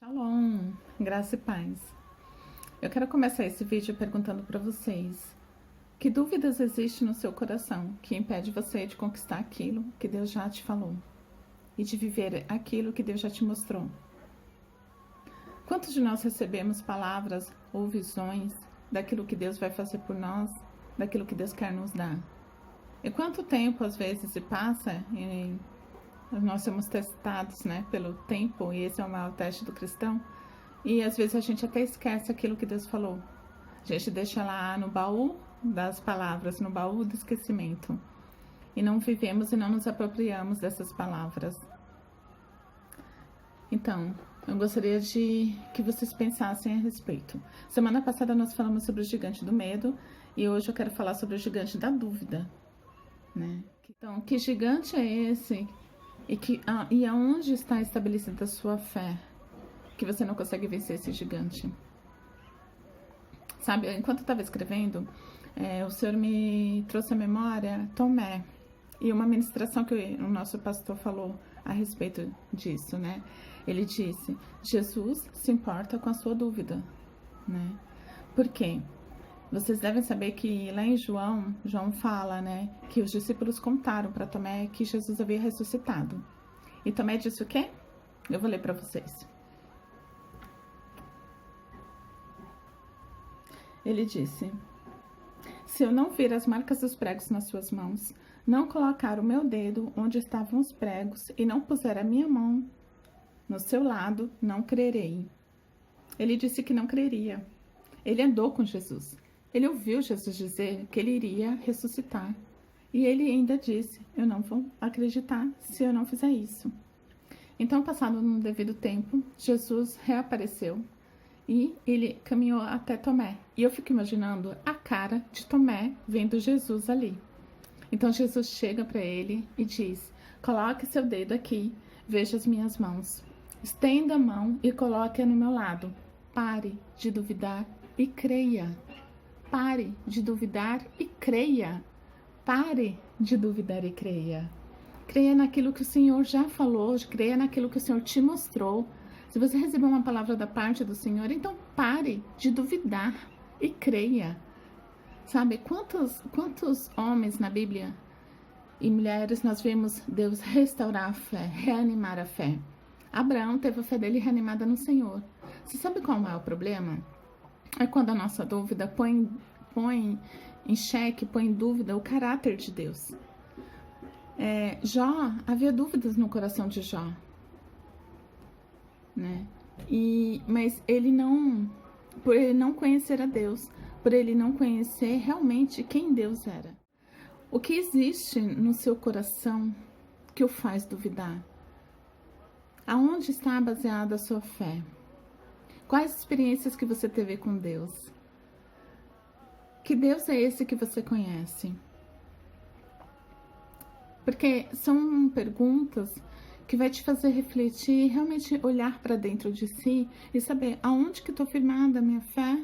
Shalom, graça e paz. Eu quero começar esse vídeo perguntando para vocês: que dúvidas existem no seu coração que impede você de conquistar aquilo que Deus já te falou e de viver aquilo que Deus já te mostrou? Quantos de nós recebemos palavras ou visões daquilo que Deus vai fazer por nós, daquilo que Deus quer nos dar? E quanto tempo às vezes se passa e nós somos testados, pelo tempo, e esse é o maior teste do cristão. E às vezes a gente até esquece aquilo que Deus falou. A gente deixa lá no baú das palavras, no baú do esquecimento. E não vivemos e não nos apropriamos dessas palavras. Então, eu gostaria de que vocês pensassem a respeito. Semana passada nós falamos sobre o gigante do medo e hoje eu quero falar sobre o gigante da dúvida, Então, que gigante é esse? E aonde está estabelecida a sua fé? Que você não consegue vencer esse gigante. Sabe, enquanto eu estava escrevendo, o Senhor me trouxe à memória Tomé. E uma ministração que o nosso pastor falou a respeito disso, Ele disse: Jesus se importa com a sua dúvida, Por quê? Vocês devem saber que lá em João fala, que os discípulos contaram para Tomé que Jesus havia ressuscitado. E Tomé disse o quê? Eu vou ler para vocês. Ele disse: se eu não vir as marcas dos pregos nas suas mãos, não colocar o meu dedo onde estavam os pregos e não puser a minha mão no seu lado, não crerei. Ele disse que não creria. Ele andou com Jesus. Ele ouviu Jesus dizer que ele iria ressuscitar. E ele ainda disse: eu não vou acreditar se eu não fizer isso. Então, passado no devido tempo, Jesus reapareceu e ele caminhou até Tomé. E eu fico imaginando a cara de Tomé vendo Jesus ali. Então, Jesus chega para ele e diz: coloque seu dedo aqui, veja as minhas mãos. Estenda a mão e coloque-a no meu lado. Pare de duvidar e creia. Pare de duvidar e creia. Pare de duvidar e creia. Creia naquilo que o Senhor já falou, creia naquilo que o Senhor te mostrou. Se você recebeu uma palavra da parte do Senhor, então pare de duvidar e creia. Sabe, quantos homens na Bíblia e mulheres nós vemos Deus restaurar a fé, reanimar a fé? Abraão teve a fé dele reanimada no Senhor. Você sabe qual é o problema? É quando a nossa dúvida põe em xeque, põe em dúvida o caráter de Deus. Jó, havia dúvidas no coração de Jó, mas por ele não conhecer a Deus, por ele não conhecer realmente quem Deus era. O que existe no seu coração que o faz duvidar? Aonde está baseada a sua fé? Quais experiências que você teve com Deus? Que Deus é esse que você conhece? Porque são perguntas que vai te fazer refletir, realmente olhar para dentro de si e saber aonde que estou firmada a minha fé,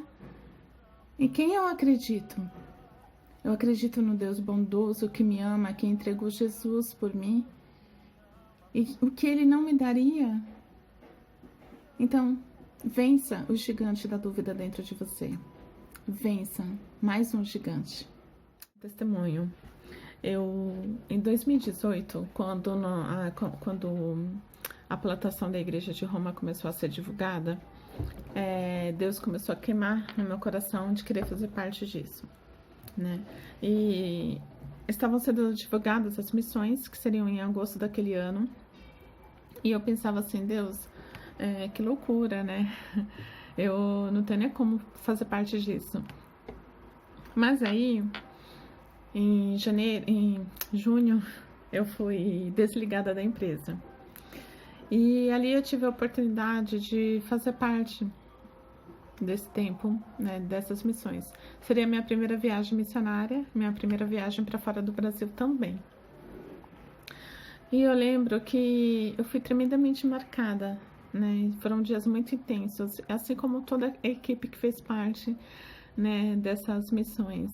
em quem eu acredito. Eu acredito no Deus bondoso que me ama, que entregou Jesus por mim, e o que Ele não me daria. Então, vença o gigante da dúvida dentro de você. Vença mais um gigante. Testemunho. Em 2018, quando a plantação da igreja de Roma começou a ser divulgada, Deus começou a queimar no meu coração de querer fazer parte disso, E estavam sendo divulgadas as missões, que seriam em agosto daquele ano, e eu pensava assim: Deus, que loucura, Eu não tenho nem como fazer parte disso. Mas aí, em junho, eu fui desligada da empresa. E ali eu tive a oportunidade de fazer parte desse tempo, dessas missões. Seria a minha primeira viagem missionária, minha primeira viagem para fora do Brasil também. E eu lembro que eu fui tremendamente marcada, Foram dias muito intensos, assim como toda a equipe que fez parte, dessas missões.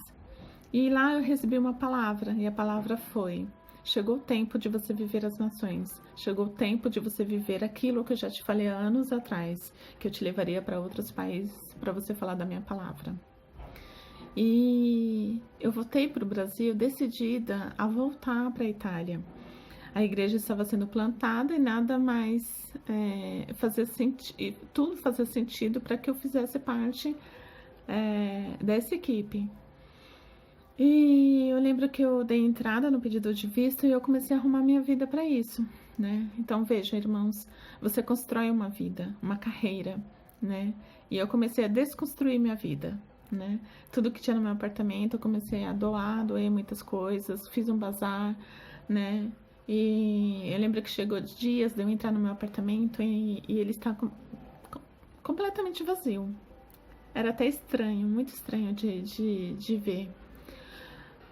E lá eu recebi uma palavra, e a palavra foi: chegou o tempo de você viver as nações. Chegou o tempo de você viver aquilo que eu já te falei há anos atrás, que eu te levaria para outros países para você falar da minha palavra. E eu voltei para o Brasil decidida a voltar para a Itália. A igreja estava sendo plantada e nada mais fazia sentido, tudo fazia sentido para que eu fizesse parte dessa equipe. E eu lembro que eu dei entrada no pedido de visto e eu comecei a arrumar minha vida para isso, né? Então vejam, irmãos, você constrói uma vida, uma carreira, né? E eu comecei a desconstruir minha vida, né? Tudo que tinha no meu apartamento, eu comecei a doei muitas coisas, fiz um bazar, né? E eu lembro que chegou dias de eu entrar no meu apartamento e ele está completamente vazio. Era até estranho, muito estranho de ver.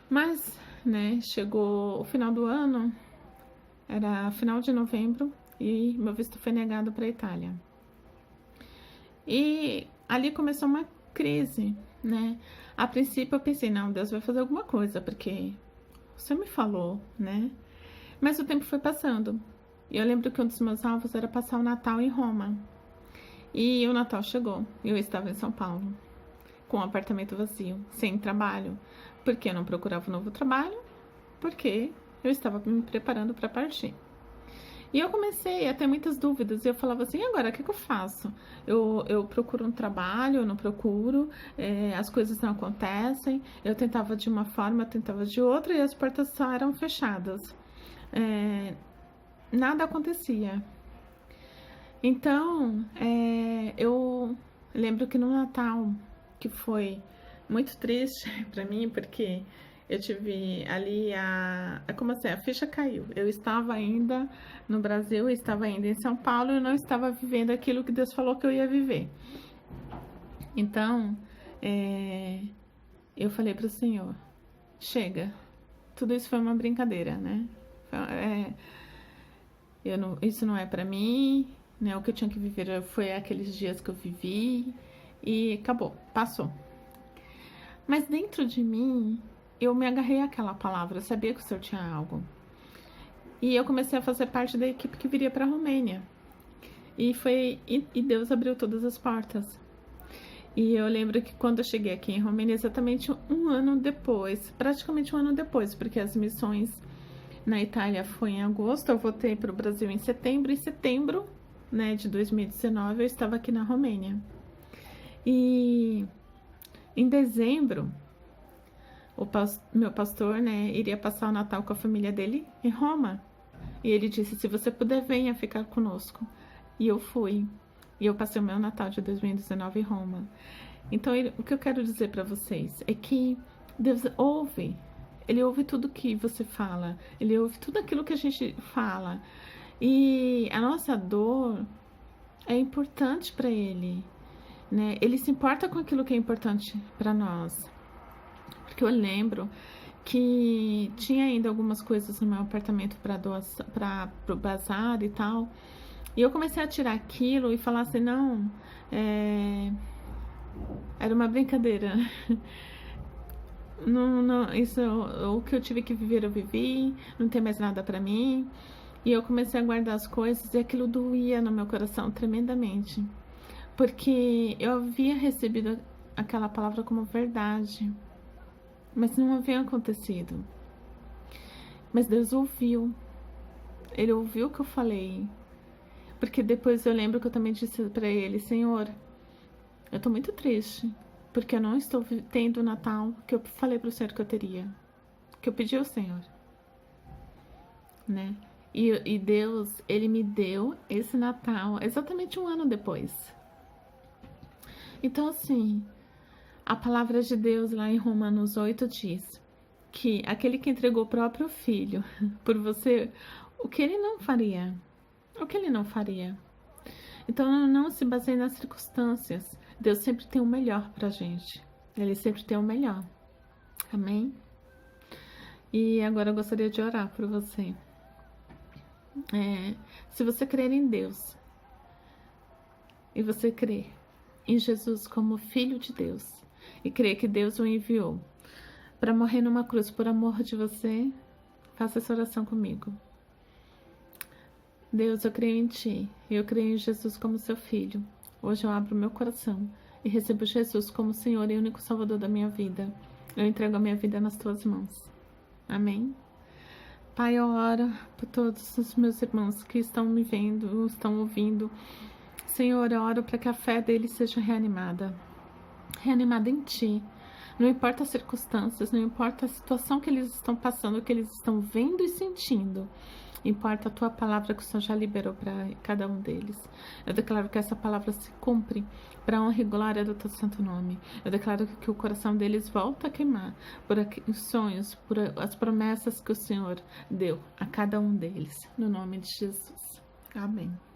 Mas, né, chegou o final do ano, era final de novembro, e meu visto foi negado para a Itália. E ali começou uma crise, né? A princípio eu pensei, não, Deus vai fazer alguma coisa, porque o Senhor me falou, né? Mas o tempo foi passando. E eu lembro que um dos meus alvos era passar o Natal em Roma. E o Natal chegou, e eu estava em São Paulo, com o apartamento vazio, sem trabalho. Porque eu não procurava um novo trabalho, porque eu estava me preparando para partir. E eu comecei a ter muitas dúvidas, e eu falava assim, agora, o que eu faço? Eu procuro um trabalho, eu não procuro, as coisas não acontecem, eu tentava de uma forma, eu tentava de outra, e as portas só eram fechadas. Nada acontecia. Então, eu lembro que no Natal, que foi muito triste para mim, porque eu tive ali como assim, a ficha caiu. Eu estava ainda no Brasil, eu estava ainda em São Paulo, eu não estava vivendo aquilo que Deus falou que eu ia viver. Então, eu falei para o Senhor, chega, tudo isso foi uma brincadeira, né? Isso não é para mim, né? O que eu tinha que viver foi aqueles dias que eu vivi e acabou, passou. Mas dentro de mim, eu me agarrei àquela palavra, eu sabia que o Senhor tinha algo. E eu comecei a fazer parte da equipe que viria para a Romênia. E Deus abriu todas as portas. E eu lembro que quando eu cheguei aqui em Romênia, exatamente um ano depois, praticamente um ano depois, porque as missões na Itália foi em agosto, eu voltei para o Brasil em setembro, né, de 2019, eu estava aqui na Romênia. E em dezembro, meu pastor, né, iria passar o Natal com a família dele em Roma. E ele disse, se você puder, venha ficar conosco. E eu fui. E eu passei o meu Natal de 2019 em Roma. Então, o que eu quero dizer para vocês é que Deus ouve. Ele ouve tudo que você fala. Ele ouve tudo aquilo que a gente fala. E a nossa dor é importante para Ele, né? Ele se importa com aquilo que é importante para nós. Porque eu lembro que tinha ainda algumas coisas no meu apartamento para o bazar e tal. E eu comecei a tirar aquilo e falar assim, não, era uma brincadeira. Não, isso, o que eu tive que viver, eu vivi, não tem mais nada para mim. E eu comecei a guardar as coisas e aquilo doía no meu coração tremendamente. Porque eu havia recebido aquela palavra como verdade, mas não havia acontecido. Mas Deus ouviu. Ele ouviu o que eu falei. Porque depois eu lembro que eu também disse para ele, Senhor, eu tô muito triste, porque eu não estou tendo o Natal que eu falei pro Senhor que eu teria, que eu pedi ao Senhor, né? E Deus, Ele me deu esse Natal exatamente um ano depois. Então, assim, a palavra de Deus lá em Romanos 8 diz que aquele que entregou o próprio Filho por você, o que Ele não faria? O que Ele não faria? Então, não se baseie nas circunstâncias. Deus sempre tem o melhor pra gente. Ele sempre tem o melhor. Amém? E agora eu gostaria de orar por você. Se você crer em Deus e você crer em Jesus como Filho de Deus e crer que Deus o enviou para morrer numa cruz por amor de você, Faça essa oração comigo. Deus, eu creio em Ti. Eu creio em Jesus como Seu Filho. Hoje eu abro meu coração e recebo Jesus como Senhor e único Salvador da minha vida. Eu entrego a minha vida nas Tuas mãos. Amém? Pai, eu oro por todos os meus irmãos que estão me vendo, estão ouvindo. Senhor, eu oro para que a fé deles seja reanimada. Reanimada em Ti. Não importa as circunstâncias, não importa a situação que eles estão passando, o que eles estão vendo e sentindo. Importa a Tua palavra que o Senhor já liberou para cada um deles. Eu declaro que essa palavra se cumpre para a honra e glória do Teu santo nome. Eu declaro que o coração deles volta a queimar por os sonhos, por as promessas que o Senhor deu a cada um deles. No nome de Jesus. Amém.